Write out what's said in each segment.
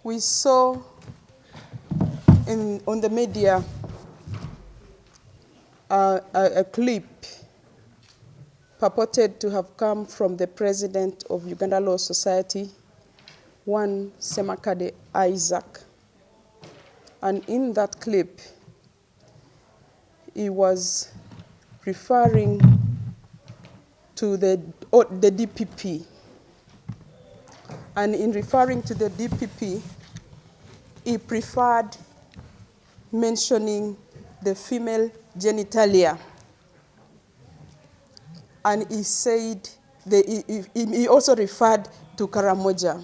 we saw on the media a clip purported to have come from the president of Uganda Law Society, one Ssemakadde Isaac. And in that clip, he was referring to the DPP. And in referring to the DPP, he preferred mentioning the female genitalia. And he said, he also referred to Karamoja.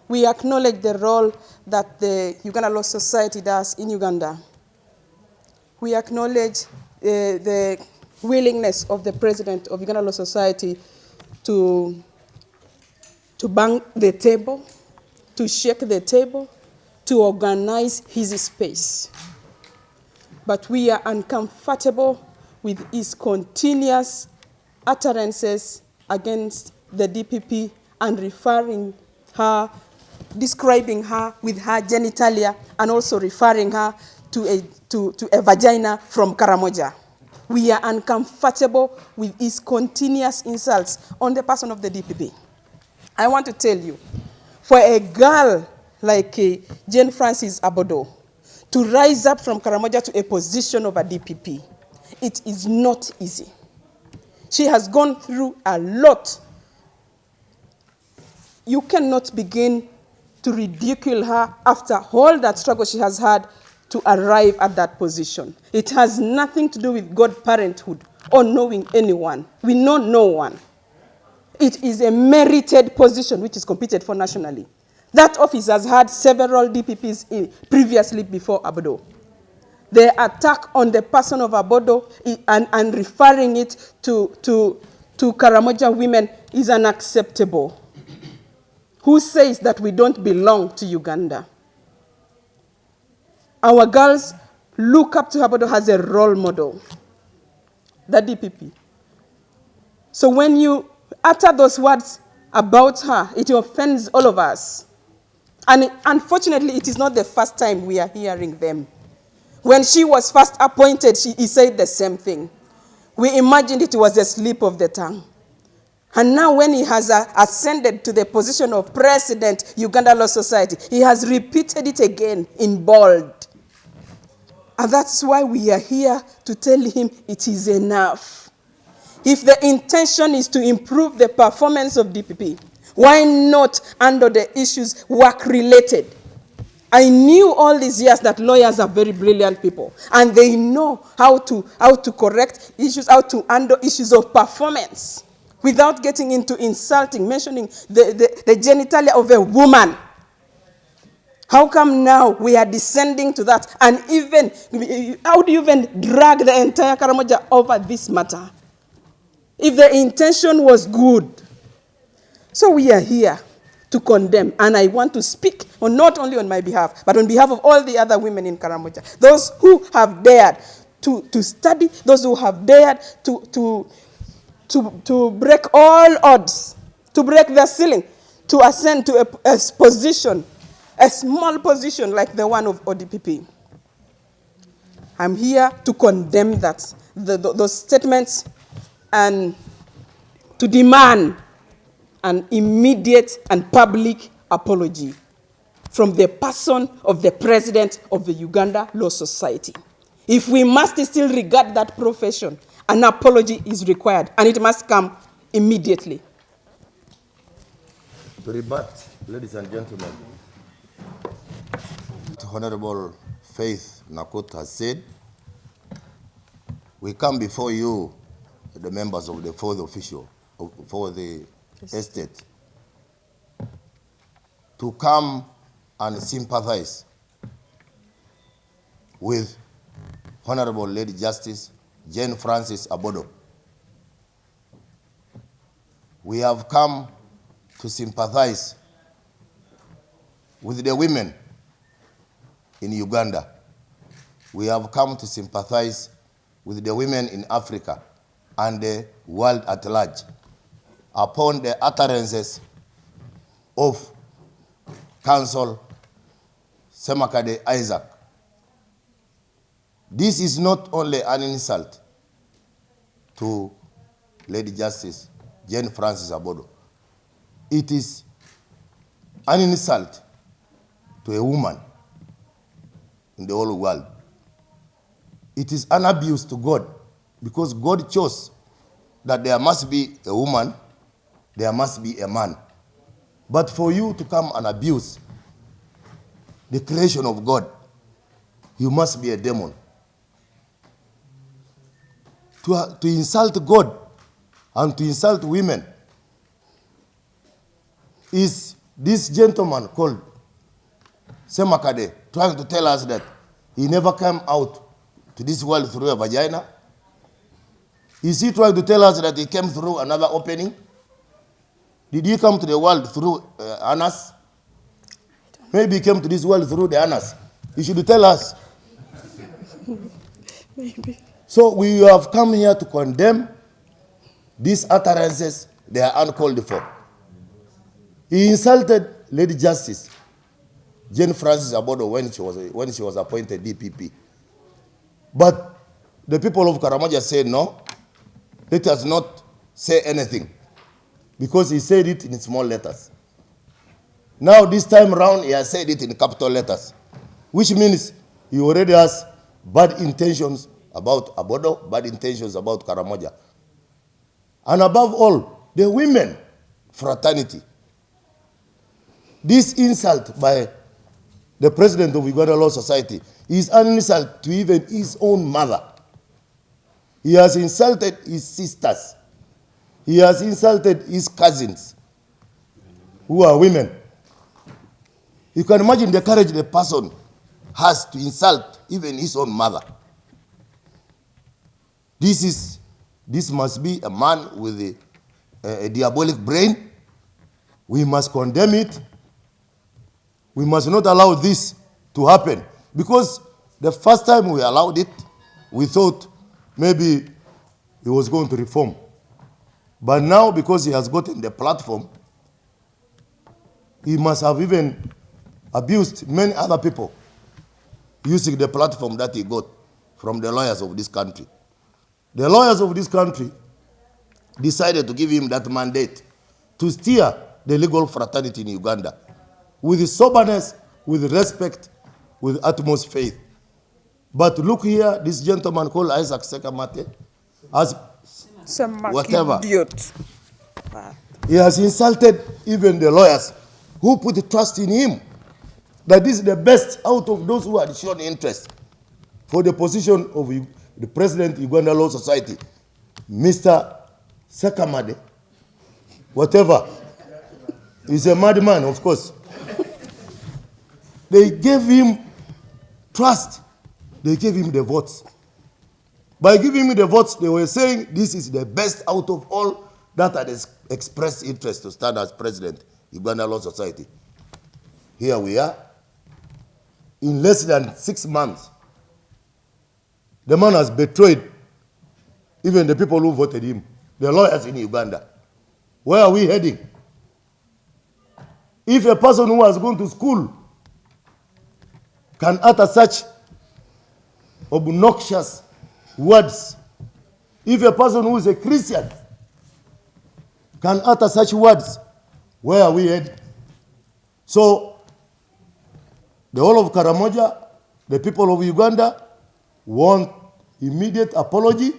We acknowledge the role that the Uganda Law Society does in Uganda. We acknowledge the willingness of the president of Uganda Law Society to bang the table, to shake the table, to organize his space. But we are uncomfortable with his continuous utterances against the DPP and referring her, describing her with her genitalia, and also referring her to a vagina from Karamoja. We are uncomfortable with his continuous insults on the person of the DPP. I want to tell you, for a girl like Jane Francis Abodo to rise up from Karamoja to a position of a DPP, it is not easy. She has gone through a lot. You cannot begin to ridicule her after all that struggle she has had to arrive at that position. It has nothing to do with God parenthood or knowing anyone. We know no one. It is a merited position which is competed for nationally. That office has had several DPPs previously before Abodo. The attack on the person of Abodo and referring it to Karamoja women is unacceptable. Who says that we don't belong to Uganda? Our girls look up to Abodo as a role model, the DPP. So when you utter those words about her, it offends all of us. And unfortunately, it is not the first time we are hearing them. When she was first appointed, he said the same thing. We imagined it was a slip of the tongue. And now when he has ascended to the position of President, Uganda Law Society, he has repeated it again in bold. And that's why we are here to tell him it is enough. If the intention is to improve the performance of DPP, why not handle the issues work-related? I knew all these years that lawyers are very brilliant people, and they know how to correct issues, how to handle issues of performance without getting into insulting, mentioning the genitalia of a woman. How come now we are descending to that? And even, how do you even drag the entire Karamoja over this matter? If the intention was good. So we are here to condemn, and I want to speak not only on my behalf, but on behalf of all the other women in Karamoja. Those who have dared to study, those who have dared to break all odds, to break the ceiling, to ascend to a position, a small position like the one of ODPP. I'm here to condemn that, those statements, and to demand an immediate and public apology from the person of the president of the Uganda Law Society. If we must still regard that profession, an apology is required, and it must come immediately. To rebut, ladies and gentlemen, Honorable Faith Nakut has said, we come before you, the members of the fourth official, for the estate, to come and sympathize with Honorable Lady Justice Jane Francis Abodo. We have come to sympathize with the women in Uganda. We have come to sympathize with the women in Africa and the world at large upon the utterances of Counsel Ssemakadde Isaac. This is not only an insult to Lady Justice Jane Francis Abodo. It is an insult to a woman in the whole world. It is an abuse to God, because God chose that there must be a woman, there must be a man. But for you to come and abuse the creation of God, you must be a demon. To insult God and to insult women is this gentleman called Ssemakadde trying to tell us that he never came out to this world through a vagina? Is he trying to tell us that he came through another opening? Did he come to the world through anus? Maybe he came to this world through the anus. He should tell us. Maybe. So we have come here to condemn these utterances. They are uncalled for. He insulted Lady Justice Jane Francis Abodo when she was appointed DPP. But the people of Karamoja said, no, let us not say anything, because he said it in small letters. Now this time around, he has said it in capital letters, which means he already has bad intentions about Abodo, bad intentions about Karamoja. And above all, the women fraternity. This insult by the president of Uganda Law Society is an insult to even his own mother. He has insulted his sisters. He has insulted his cousins, who are women. You can imagine the courage the person has to insult even his own mother. This must be a man with a diabolic brain. We must condemn it. We must not allow this to happen, because the first time we allowed it, we thought maybe he was going to reform. But now, because he has gotten the platform, he must have even abused many other people using the platform that he got from the lawyers of this country. The lawyers of this country decided to give him that mandate to steer the legal fraternity in Uganda with soberness, with respect, with utmost faith. But look here, this gentleman called Isaac Ssemakadde, as whatever. Idiot. He has insulted even the lawyers who put trust in him, that this is the best out of those who had shown interest for the position of the President of Uganda Law Society, Mr. Ssemakadde, whatever. He's a madman, of course. They gave him trust. They gave him the votes. By giving him the votes, they were saying this is the best out of all that had expressed interest to stand as president, Uganda Law Society. Here we are. In less than 6 months, the man has betrayed even the people who voted him, the lawyers in Uganda. Where are we heading? If a person who has gone to school can utter such obnoxious words, if a person who is a Christian can utter such words, where are we heading? So, the whole of Karamoja, the people of Uganda, want immediate apology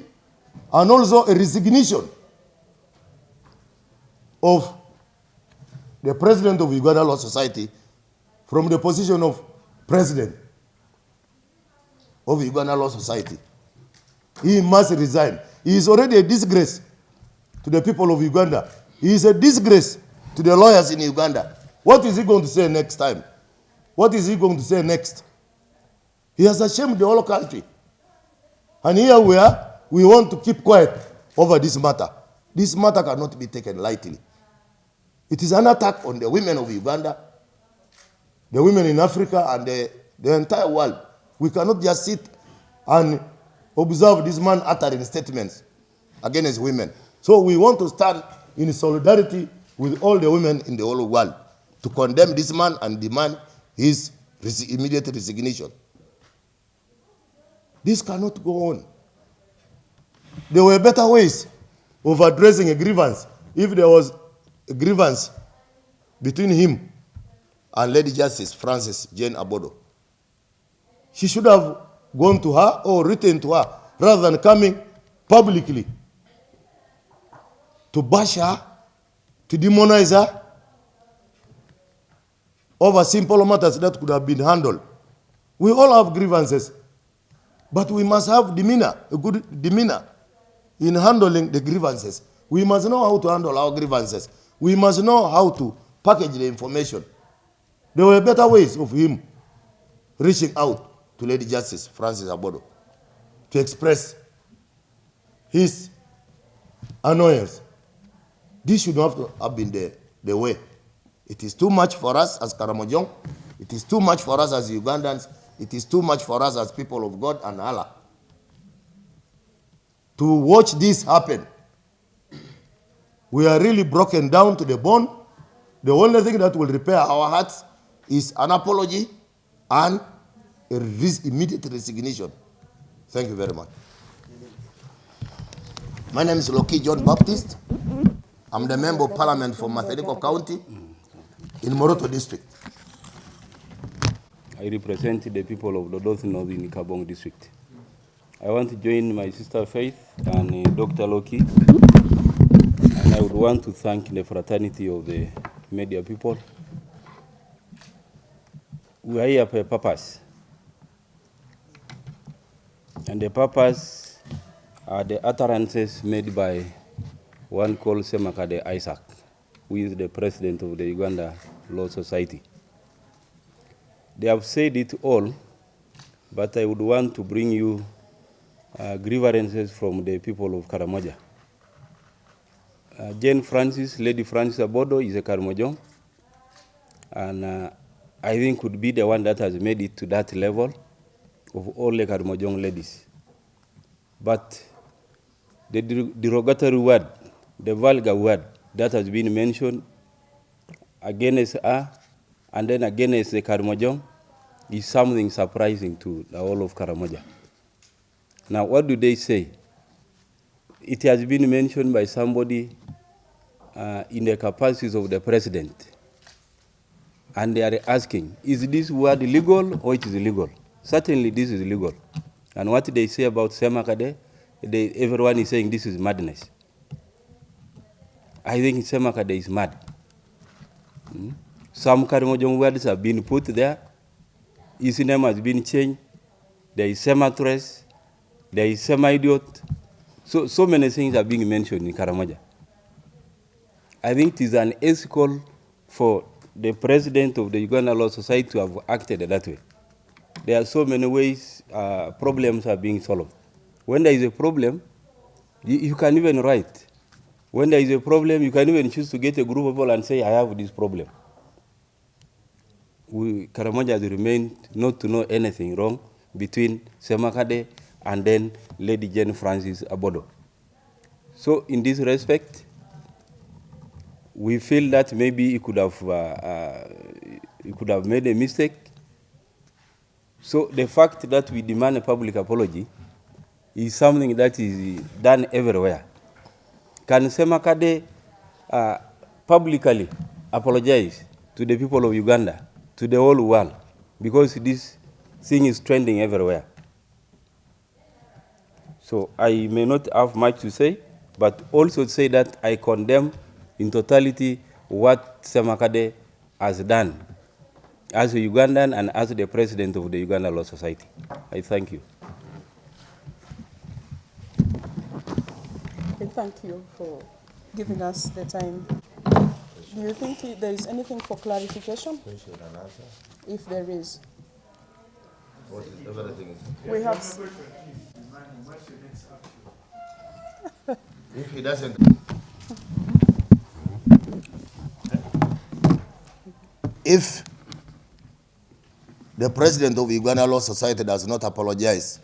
and also a resignation of the president of Uganda Law Society from the position of president of Uganda Law Society. He must resign. He is already a disgrace to the people of Uganda. He is a disgrace to the lawyers in Uganda. What is he going to say next time? What is he going to say next? He has ashamed the whole country. And here we are, we want to keep quiet over this matter. This matter cannot be taken lightly. It is an attack on the women of Uganda, the women in Africa, and the entire world. We cannot just sit and observe this man uttering statements against women. So we want to stand in solidarity with all the women in the whole world to condemn this man and demand his immediate resignation. This cannot go on. There were better ways of addressing a grievance. If there was a grievance between him and Lady Justice Frances Jane Abodo, she should have gone to her or written to her rather than coming publicly to bash her, to demonize her over simple matters that could have been handled. We all have grievances, but we must have demeanor, a good demeanor in handling the grievances. We must know how to handle our grievances. We must know how to package the information. There were better ways of him reaching out to Lady Justice Frances Abodo to express his annoyance. This should not have been the way. It is too much for us as Karamojong. It is too much for us as Ugandans. It is too much for us as people of God and Allah to watch this happen. We are really broken down to the bone. The only thing that will repair our hearts is an apology and immediate resignation. Thank you very much. My name is Loki John Baptist. I'm the Member of Parliament for Matherico County in Moroto District. I represent the people of Lodoth North in Kabong District. I want to join my sister Faith and Dr. Loki, and I would want to thank the fraternity of the media people. We are here for a purpose, and the purpose are the utterances made by one called Ssemakadde Isaac, who is the president of the Uganda Law Society. They have said it all, but I would want to bring you grievances from the people of Karamoja. Jane Francis, Lady Francis Abodo is a Karamojong, and I think could be the one that has made it to that level of all the Karamojong ladies. But the derogatory word, the vulgar word that has been mentioned against her and then against the Karamojong is something surprising to the whole of Karamoja. Now, what do they say? It has been mentioned by somebody in the capacities of the president. And they are asking, is this word legal or it is illegal? Certainly this is legal. And what they say about Ssemakadde, everyone is saying this is madness. I think Ssemakadde is mad. Some Karamojong words have been put there. His name has been changed. There is Sematres. There is Sema-idiot. So many things are being mentioned in Karamoja. I think it is unethical for the president of the Uganda Law Society to have acted that way. There are so many ways problems are being solved. When there is a problem, you can even write. When there is a problem, you can even choose to get a group of people and say, I have this problem. Karamoja has remained not to know anything wrong between Ssemakadde and then Lady Jane Francis Abodo. So in this respect, we feel that maybe he could have made a mistake. So the fact that we demand a public apology is something that is done everywhere. Can Ssemakadde publicly apologize to the people of Uganda, to the whole world, because this thing is trending everywhere? So I may not have much to say, but also say that I condemn in totality what Ssemakadde has done as a Ugandan and as the president of the Uganda Law Society. I thank you. Okay, thank you for giving us the time. Do you think there is anything for clarification? Question and answer. If there is. What is everything? We have. If he doesn't. If the president of Uganda Law Society does not apologize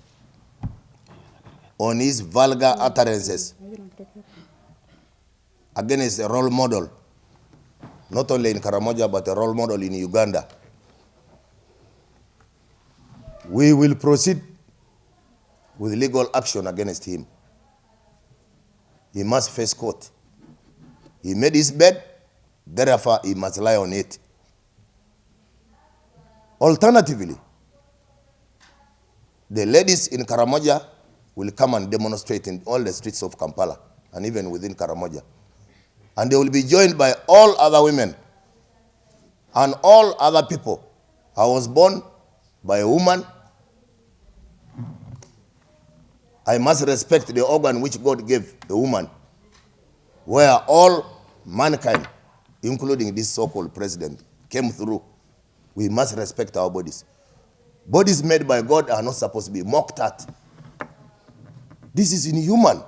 on his vulgar utterances against a role model, not only in Karamoja, but a role model in Uganda, We will proceed with legal action against him. He must face court. He made his bed, therefore he must lie on it. Alternatively, the ladies in Karamoja will come and demonstrate in all the streets of Kampala and even within Karamoja. And they will be joined by all other women and all other people. I was born by a woman. I must respect the organ which God gave the woman, where all mankind, including this so-called president, came through. We must respect our bodies. Bodies made by God are not supposed to be mocked at. This is inhuman.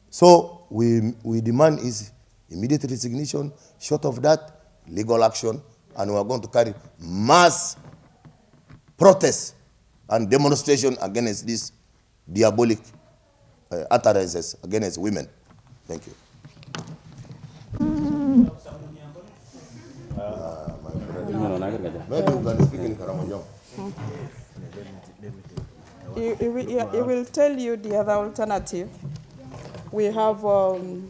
So we demand his immediate resignation. Short of that, legal action, and we are going to carry mass protests and demonstration against these diabolic utterances against women. Thank you. Maybe we can speak in Karamoja. He will tell you the other alternative. We have the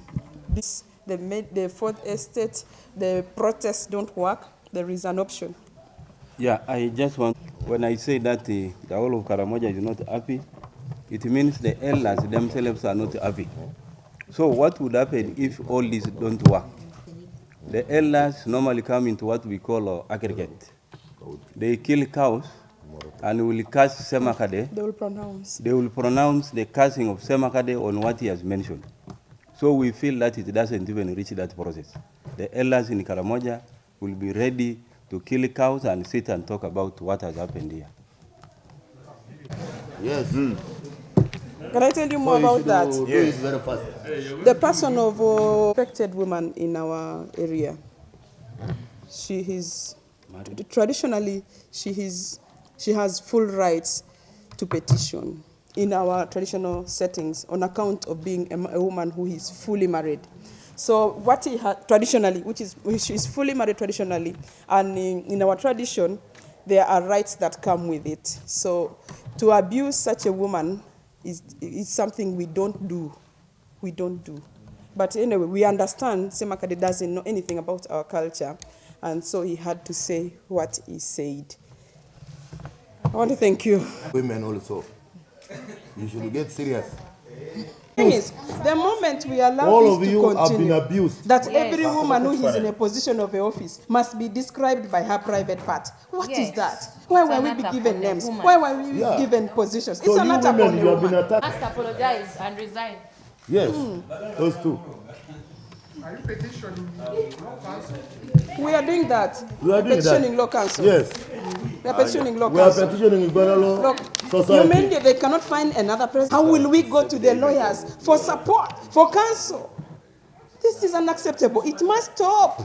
fourth estate, the protests don't work. There is an option. Yeah, I just want, when I say that the whole of Karamoja is not happy, it means the elders themselves are not happy. So what would happen if all this don't work? The elders normally come into what we call aggregate. They kill cows and will curse Ssemakadde. They will pronounce the cursing of Ssemakadde on what he has mentioned. So we feel that it doesn't even reach that process. The elders in Karamoja will be ready to kill cows and sit and talk about what has happened here. Yes. Can I tell you more about that? Yes, very fast. The person of respected woman in our area, she is traditionally she has full rights to petition in our traditional settings on account of being a woman who is fully married. So what he had traditionally, which is fully married traditionally, and in our tradition, there are rights that come with it. So to abuse such a woman is something we don't do. We don't do. But anyway, we understand Ssemakadde doesn't know anything about our culture, and so he had to say what he said. I want to thank you. Women also. You should get serious. Thing is, the moment we allow All this of to you have continue, been abused. that every woman who is in a position of office must be described by her private part. What is that? Why were we be given names? Why were we given positions? So It's an you attack women, on you a have been woman. attacked. Must apologize and resign. Yes, those two. Are you petitioning law council? We are doing that. We are doing petitioning that. law council. Yes. We are petitioning law We are council. petitioning Uganda law Look, society. you mean they cannot find another president? How will we go to the lawyers for support, for counsel? This is unacceptable. It must stop.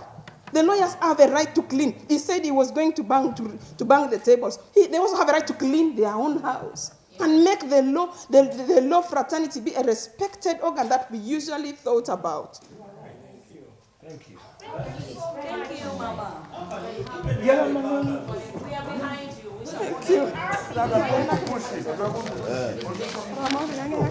The lawyers have a right to clean. He said he was going to bang the tables. They also have a right to clean their own house and make the law fraternity be a respected organ that we usually thought about. Thank you. Thank you, Mama. Yeah, Mama. We are behind you. Thank you.